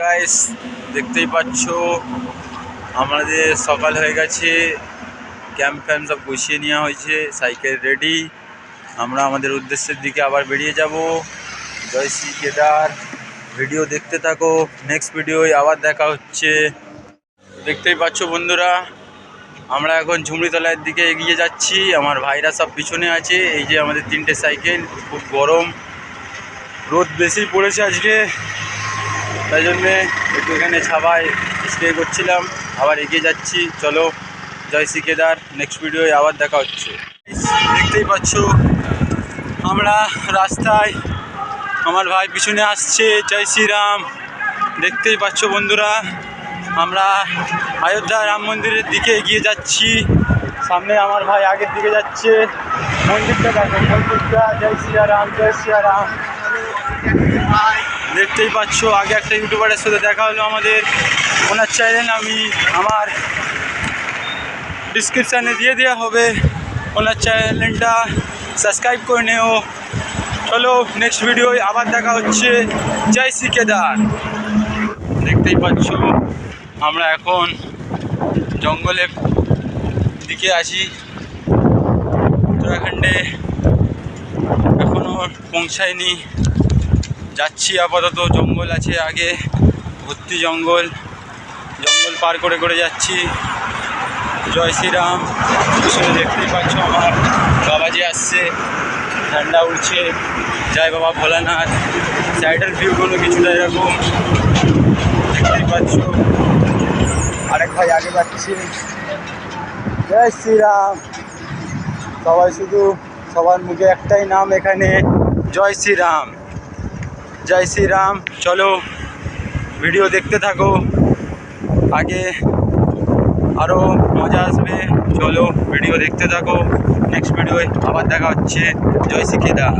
Guys, দেখতেই পাচ্ছ আমাদের সকাল হয়ে গেছে। ক্যাম্প ফ্যাম্প সব গুছিয়ে নেওয়া হয়েছে, সাইকেল রেডি। আমরা আমাদের উদ্দেশ্যের দিকে আবার বেরিয়ে যাব। জয় শ্রী কেদার। ভিডিও দেখতে থাকো, নেক্সট ভিডিওয় আবার দেখা হচ্ছে। দেখতেই পাচ্ছ বন্ধুরা, আমরা এখন ঝুমরিতলার দিকে এগিয়ে যাচ্ছি। আমার ভাইরা সব পিছনে আছে। এই যে আমাদের 3টে সাইকেল। খুব গরম, রোদ বেশি পড়েছে আজকে, তাই জন্যে একটু এখানে ছাবায় স্টে করছিলাম। আবার এগিয়ে যাচ্ছি। চলো, জয় শ্রী কেদার। নেক্সট ভিডিওয় আবার দেখা হচ্ছে। দেখতেই পাচ্ছ আমরা রাস্তায়, আমার ভাই পিছনে আসছে। জয় শ্রীরাম। দেখতেই পাচ্ছ বন্ধুরা, আমরা অযোধ্যা রাম মন্দিরের দিকে এগিয়ে যাচ্ছি। সামনে আমার ভাই আগের দিকে যাচ্ছে। মন্দিরটা দেখো, মন্দিরটা। জয় শ্রীরাম, জয় শ্রীরাম। দেখতেই পাচ্ছ, আগে একটা ইউটিউবারের সাথে দেখা হলো আমাদের। ওনার চ্যানেল আমি আমার ডিসক্রিপশানে দিয়ে দেওয়া হবে। ওনার চ্যানেলটা সাবস্ক্রাইব করে নেও। চলো, নেক্সট ভিডিওয় আবার দেখা হচ্ছে। জয় শ্রী কেদার। দেখতেই পাচ্ছ আমরা এখন জঙ্গলের দিকে আছি। উত্তরাখণ্ডে এখনও পৌঁছায়নি, যাচ্ছি আপাতত। জঙ্গল আছে আগে, ভর্তি জঙ্গল। জঙ্গল পার করে করে যাচ্ছি। জয় শ্রীরাম। পিছনে দেখতেই পাচ্ছ আমার বাবাজি আসছে, ঠান্ডা উঠছে। জয় বাবা ভোলানাথ। সাইডের ভিউগুলো কিছুটা এরকম দেখতেই পাচ্ছ। আরেক ভাই আগে যাচ্ছে। জয় শ্রীরাম। সবাই শুধু, সবার মুখে একটাই নাম এখানে, জয় শ্রীরাম, জয় শ্রীরাম। চলো, ভিডিও দেখতে থাকো, আগে আরও মজা আসবে। চলো, ভিডিও দেখতে থাকো। নেক্সট ভিডিওয় আবার দেখা হচ্ছে। জয় শ্রী কেদার।